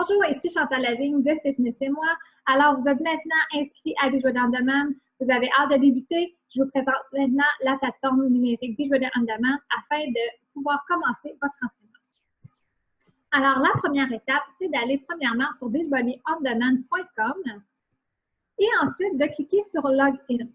Bonjour, ici Chantal Lavigne de Fitness et moi. Alors, vous êtes maintenant inscrit à Beachbody On Demand. Vous avez hâte de débuter. Je vous présente maintenant la plateforme numérique Beachbody On Demand afin de pouvoir commencer votre entraînement. Alors, la première étape, c'est d'aller premièrement sur beachbodyondemand.com et ensuite de cliquer sur Login.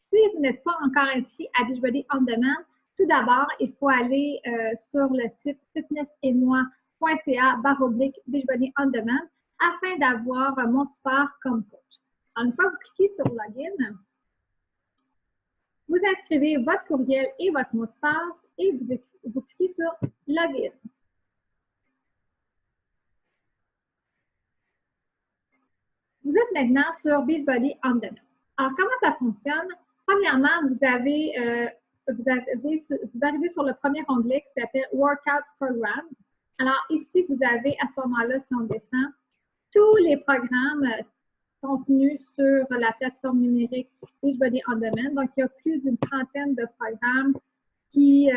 Si vous n'êtes pas encore inscrit à Beachbody On Demand, tout d'abord, il faut aller sur le site fitnessetmoi.ca/Beachbody On Demand afin d'avoir mon support comme coach. Alors, une fois que vous cliquez sur Login, vous inscrivez votre courriel et votre mot de passe et vous cliquez sur Login. Vous êtes maintenant sur Beachbody On Demand. Alors, comment ça fonctionne? Premièrement, vous arrivez sur le premier onglet qui s'appelle Workout Program. Alors, ici, vous avez à ce moment-là, si on descend, tous les programmes contenus sur la plateforme numérique Beachbody On Demand. Donc, il y a plus d'une trentaine de programmes qui,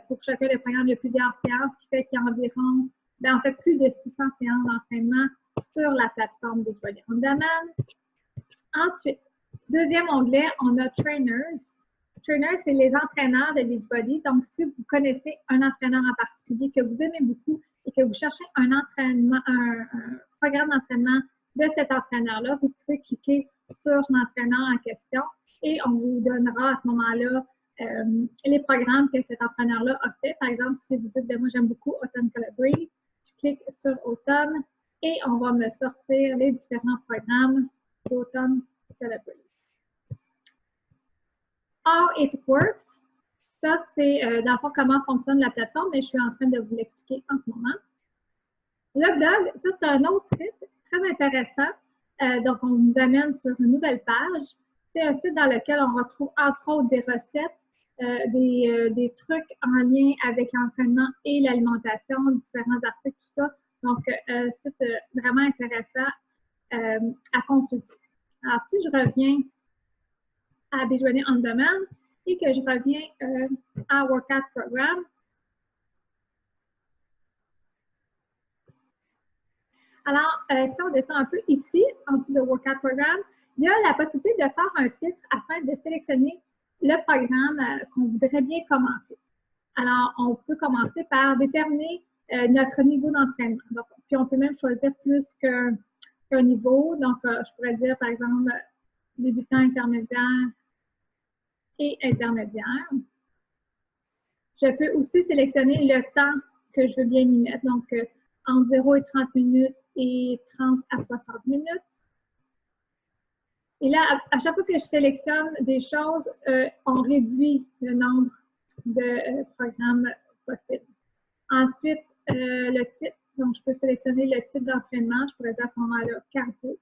pour chacun des programmes, il y a plusieurs séances, ce qui fait qu'il y a environ, en fait, plus de 600 séances d'entraînement sur la plateforme Beachbody On Demand. Ensuite, deuxième onglet, on a Trainers. Trainers, c'est les entraîneurs de Beachbody. Donc, si vous connaissez un entraîneur en particulier que vous aimez beaucoup et que vous cherchez un programme d'entraînement de cet entraîneur-là, vous pouvez cliquer sur l'entraîneur en question et on vous donnera à ce moment-là les programmes que cet entraîneur-là a fait. Par exemple, si vous dites, moi, j'aime beaucoup Autumn Celebrate, je clique sur Autumn et on va me sortir les différents programmes d'Autumn Celebrate. How it works, ça c'est dans le fond comment fonctionne la plateforme, mais je suis en train de vous l'expliquer en ce moment. Le blog, ça c'est un autre site très intéressant. Donc on nous amène sur une nouvelle page. C'est un site dans lequel on retrouve entre autres des recettes, des trucs en lien avec l'entraînement et l'alimentation, différents articles, tout ça. Donc site vraiment intéressant à consulter. Alors si je reviens à Beachbody On Demand et que je reviens à Workout Program. Alors, si on descend un peu ici, en dessous de Workout Program, il y a la possibilité de faire un filtre afin de sélectionner le programme qu'on voudrait bien commencer. Alors, on peut commencer par déterminer notre niveau d'entraînement. Puis, on peut même choisir plus qu'un niveau. Donc, je pourrais dire, par exemple, débutant, intermédiaire et intermédiaire. Je peux aussi sélectionner le temps que je veux bien y mettre, donc entre 0 et 30 minutes et 30 à 60 minutes. Et là, à chaque fois que je sélectionne des choses, on réduit le nombre de programmes possibles. Ensuite, le type, donc je peux sélectionner le type d'entraînement, je pourrais dire à ce moment-là cardio.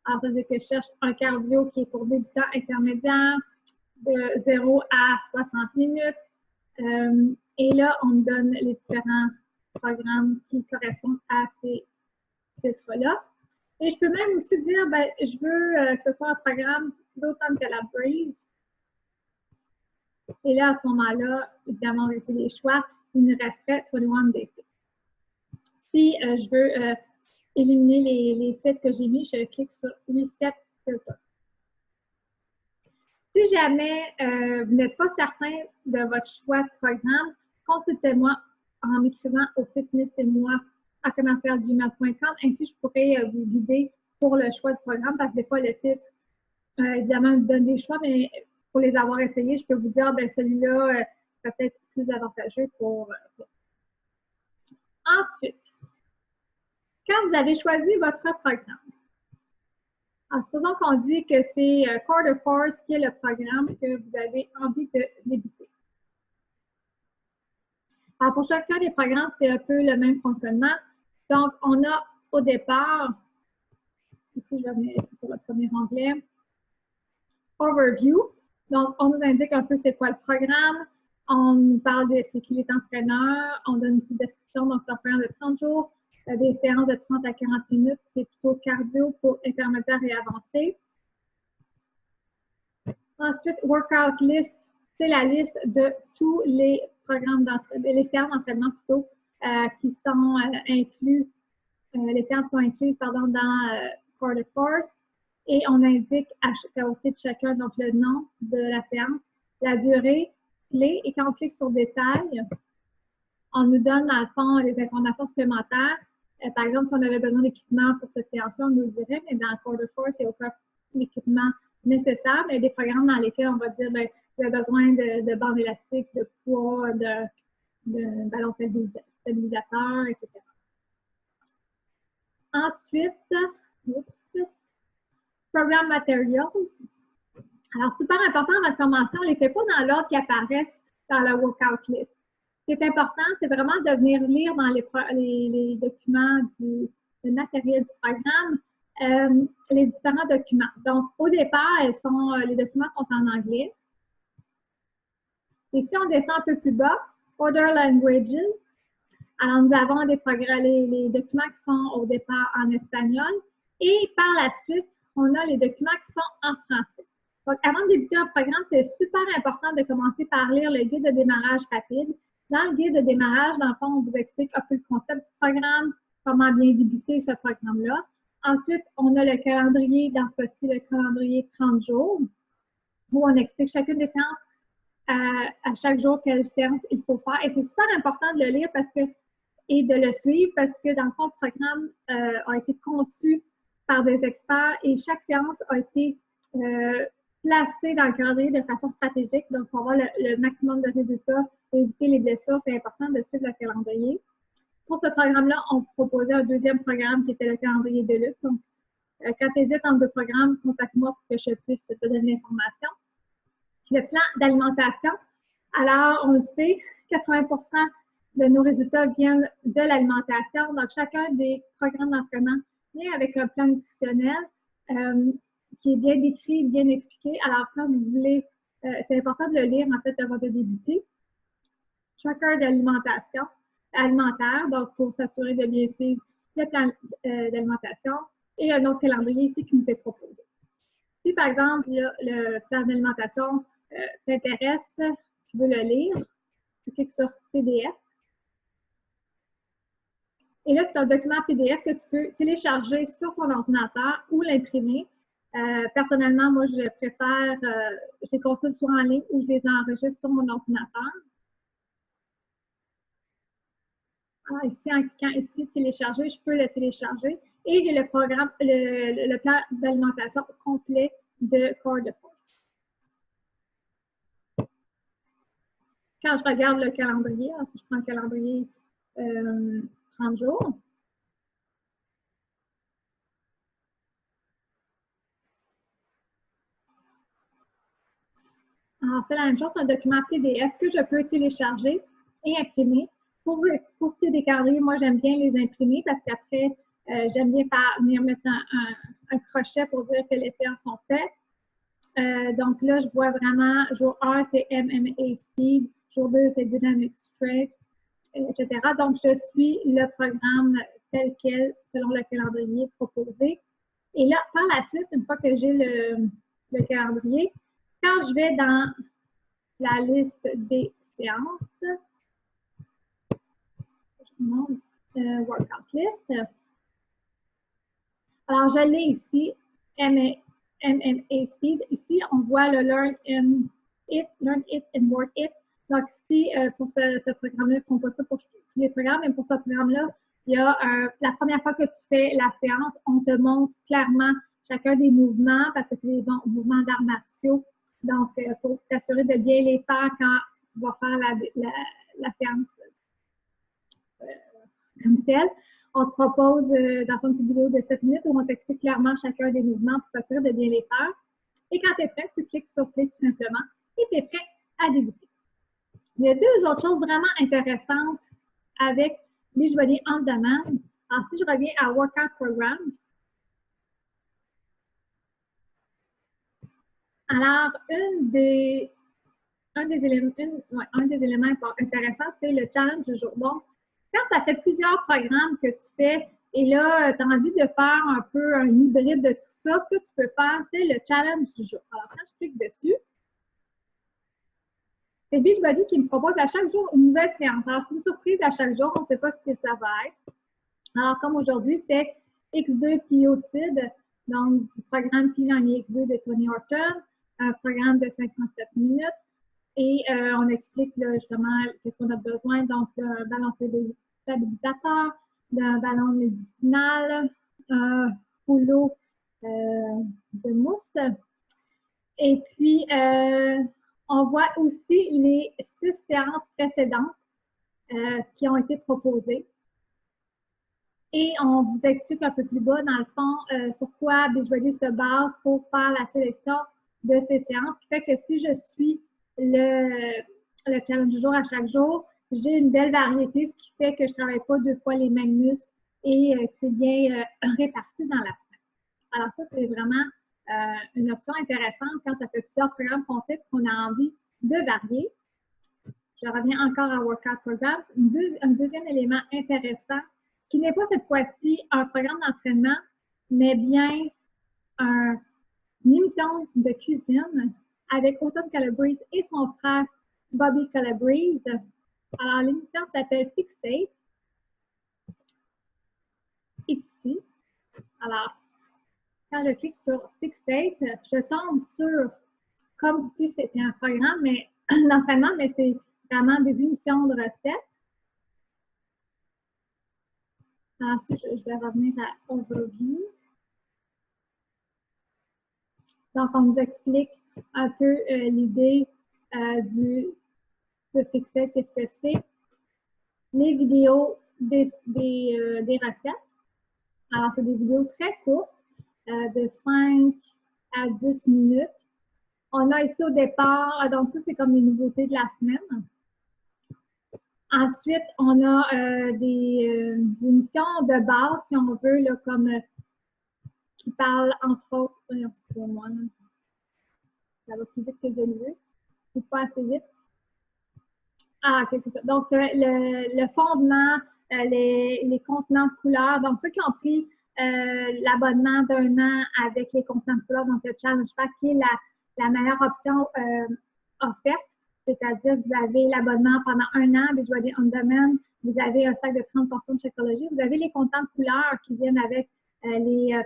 Alors, ça veut dire que je cherche un cardio qui est pour débutant intermédiaire, de 0 à 60 minutes. Et là, on me donne les différents programmes qui correspondent à ces titres-là. Et je peux même aussi dire, je veux que ce soit un programme d'Autumn Celebrate. Et là, à ce moment-là, évidemment, j'ai les choix. Il me resterait 21 Day Fit. Si je veux éliminer les fits que j'ai mis, je clique sur Reset Filter. Si jamais vous n'êtes pas certain de votre choix de programme, consultez-moi en m'écrivant au fitnessetmoi@gmail.com. Ainsi, je pourrais vous guider pour le choix du programme parce que des fois, le site, évidemment, me donne des choix, mais pour les avoir essayés, je peux vous dire, celui-là serait peut-être plus avantageux pour vous. Ensuite, quand vous avez choisi votre programme, alors, supposons qu'on dit que c'est Core de Force qui est le programme que vous avez envie de débuter. Alors, pour chacun des programmes, c'est un peu le même fonctionnement. Donc, on a au départ, ici, je vais ici sur le premier onglet, Overview. Donc, on nous indique un peu c'est quoi le programme. On nous parle de c'est qui les entraîneurs. On donne une petite description. Donc, c'est un programme de 30 jours. Des séances de 30 à 40 minutes, c'est plutôt cardio pour intermédiaire et avancé. Ensuite, Workout List, c'est la liste de tous les programmes d'entraînement, les séances d'entraînement plutôt, qui sont inclus les séances sont incluses dans Core de Force et on indique à côté de chacun donc le nom de la séance, la durée, clé et quand on clique sur Détails, on nous donne dans le fond les informations supplémentaires. Par exemple, si on avait besoin d'équipement pour cette séance-là, on nous le dirait, mais dans Core de Force, il n'y a aucun équipement nécessaire, mais il y a des programmes dans lesquels on va dire ben, il y a besoin de bandes élastiques, de poids, de ballons stabilisateurs, etc. Ensuite, Program Materials. Alors, super important, votre formation, on ne les fait pas dans l'ordre qui apparaissent dans la workout list. Ce qui est important, c'est vraiment de venir lire dans les documents le matériel du programme, les différents documents. Donc, au départ, les documents sont en anglais. Et si on descend un peu plus bas, Order Languages. Alors, nous avons les documents qui sont au départ en espagnol. Et par la suite, on a les documents qui sont en français. Donc, avant de débuter un programme, c'est super important de commencer par lire le guide de démarrage rapide. Dans le guide de démarrage, dans le fond, on vous explique un peu le concept du programme, comment bien débuter ce programme-là. Ensuite, on a le calendrier, dans ce cas-ci, le calendrier 30 jours, où on explique chacune des séances à chaque jour quelle séance il faut faire. Et c'est super important de le lire et de le suivre parce que, dans le fond, le programme a été conçu par des experts et chaque séance a été placée dans le calendrier de façon stratégique. Donc, pour avoir le maximum de résultats et éviter les blessures, c'est important de suivre le calendrier. Pour ce programme-là, on proposait un deuxième programme qui était le calendrier de lutte. Donc, quand tu hésites entre deux programmes, contacte-moi pour que je puisse te donner l'information. Le plan d'alimentation. Alors, on le sait, 80% de nos résultats viennent de l'alimentation. Donc, chacun des programmes d'entraînement vient avec un plan nutritionnel qui est bien décrit, bien expliqué. Alors, quand vous voulez, c'est important de le lire, en fait, avant de débuter. Tracker d'alimentation alimentaire, donc pour s'assurer de bien suivre le plan d'alimentation et un autre calendrier ici qui nous est proposé. Si, par exemple, le plan d'alimentation t'intéresse, tu veux le lire, tu cliques sur PDF. Et là, c'est un document PDF que tu peux télécharger sur ton ordinateur ou l'imprimer. Personnellement, moi, je préfère, je les consulte soit en ligne ou je les enregistre sur mon ordinateur. Alors, ici, en cliquant ici, télécharger, je peux le télécharger. Et j'ai le programme, le plan d'alimentation complet de Core de Force. Quand je regarde le calendrier, si je prends le calendrier 30 jours, alors c'est la même chose, c'est un document PDF que je peux télécharger et imprimer. Pour ce qui est des calendriers, moi j'aime bien les imprimer parce qu'après, j'aime bien venir mettre un crochet pour dire que les séances sont faites. Donc là, je vois vraiment, jour 1, c'est MMA Speed, jour 2, c'est Dynamic Stretch, etc. Donc, je suis le programme tel quel, selon le calendrier proposé. Et là, par la suite, une fois que j'ai le calendrier, quand je vais dans la liste des séances, je vous montre Workout List. Alors, je l'ai ici, MMA Speed. Ici, on voit le Learn It and Work It. Donc, ici, pour ce programme-là, ils ne font pas ça pour tous les programmes, mais pour ce programme-là, il y a la première fois que tu fais la séance, on te montre clairement chacun des mouvements parce que c'est des mouvements d'arts martiaux. Donc, il faut t'assurer de bien les faire quand tu vas faire la séance comme telle. On te propose dans une petite vidéo de 7 minutes où on t'explique clairement chacun des mouvements pour t'assurer de bien les faire. Et quand tu es prêt, tu cliques sur Play tout simplement et tu es prêt à débuter. Il y a deux autres choses vraiment intéressantes avec Beachbody On Demand. Alors, si je reviens à Workout Program, alors, un des éléments intéressants, c'est le challenge du jour. Donc, quand ça fait plusieurs programmes que tu fais et là, tu as envie de faire un peu un hybride de tout ça, ce que tu peux faire, c'est le challenge du jour. Alors, quand je clique dessus, c'est Beachbody qui me propose à chaque jour une nouvelle séance. Alors, c'est une surprise à chaque jour, on ne sait pas ce que ça va être. Alors, comme aujourd'hui, c'était X2 POCID, donc du programme Pilani X2 de Tony Horton, un programme de 57 minutes. Et on explique là, justement qu'est-ce qu'on a besoin. Donc, un ballon stabilisateur, d'un ballon médicinal, un rouleau de mousse. Et puis, on voit aussi les 6 séances précédentes qui ont été proposées. Et on vous explique un peu plus bas, dans le fond, sur quoi Beachbody se base pour faire la sélection de ces séances. Ce qui fait que si je suis le challenge du jour à chaque jour, j'ai une belle variété, ce qui fait que je ne travaille pas 2 fois les mêmes muscles et que c'est bien réparti dans la semaine. Alors ça, c'est vraiment une option intéressante quand ça fait plusieurs programmes qu'on fait et qu'on a envie de varier. Je reviens encore à Workout Programs. Un deuxième élément intéressant, qui n'est pas cette fois-ci un programme d'entraînement, mais bien une émission de cuisine avec Autumn Calabrese et son frère Bobby Calabrese. Alors, l'émission s'appelle Fixate. Ici. Alors, quand je clique sur Fixate, je tombe sur, comme si c'était un programme d'entraînement, mais c'est vraiment des émissions de recettes. Ensuite, je vais revenir à Overview. Donc, on nous explique un peu l'idée de Fixate, qu'est-ce que c'est. Les vidéos des recettes. Alors, c'est des vidéos très courtes, de 5 à 10 minutes. On a ici au départ, donc ça, c'est comme les nouveautés de la semaine. Ensuite, on a des émissions de base, si on veut, là, comme qui parlent entre autres. Excusez-moi, ça va plus vite que je le veux. C'est pas assez vite. Ah, ok, c'est ça. Donc, le fondement, les contenants de couleurs. Donc, ceux qui ont pris l'abonnement d'1 an avec les contenants de couleurs, donc le Challenge Pack, qui est la meilleure option offerte. C'est-à-dire que vous avez l'abonnement pendant 1 an, Beachbody On Demand, vous avez un sac de 30 portions de Shakeology, vous avez les contenants de couleurs qui viennent avec les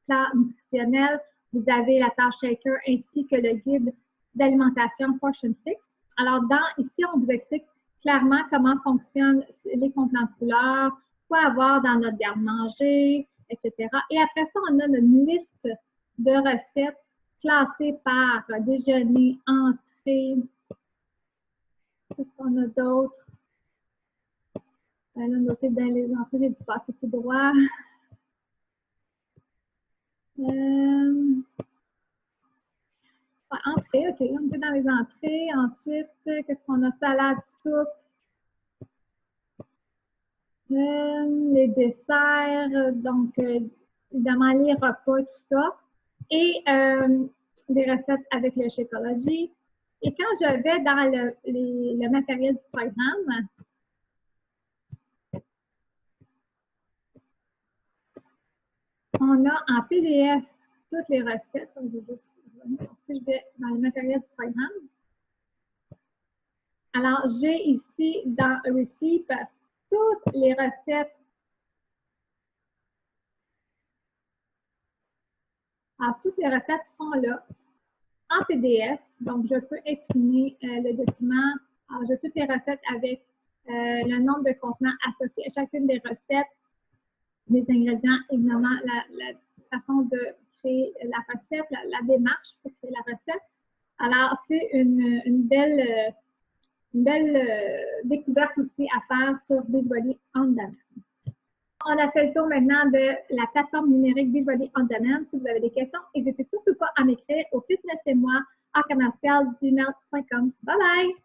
plats nutritionnels, vous avez la tâche shaker ainsi que le guide d'alimentation Portion Fix. Alors, ici, on vous explique clairement comment fonctionnent les contenants de couleurs, quoi avoir dans notre garde-manger, etc. Et après ça, on a une liste de recettes classées par déjeuner, entrée. Qu'est-ce qu'on a d'autre? Là, noté dans les entrées, j'ai dû passer tout droit. Entrée, OK. On est dans les entrées. Ensuite, qu'est-ce qu'on a? Salade, soupe. Les desserts, donc évidemment les repas, tout ça. Et des recettes avec le Shakeology. Et quand je vais dans le matériel du programme, on a en PDF toutes les recettes. Si je vais dans le matériel du programme, alors j'ai ici dans Receipt toutes les recettes. Alors, toutes les recettes sont là en PDF. Donc, je peux imprimer le document. Alors, j'ai toutes les recettes avec le nombre de contenants associés à chacune des recettes, les ingrédients, évidemment, la façon de créer la recette, la démarche pour créer la recette. Alors, c'est une belle découverte aussi à faire sur Beachbody On Demand. On a fait le tour maintenant de la plateforme numérique Beachbody On Demand. Si vous avez des questions, n'hésitez surtout pas à m'écrire au fitness et moi à commercial@gmail.com. Bye bye!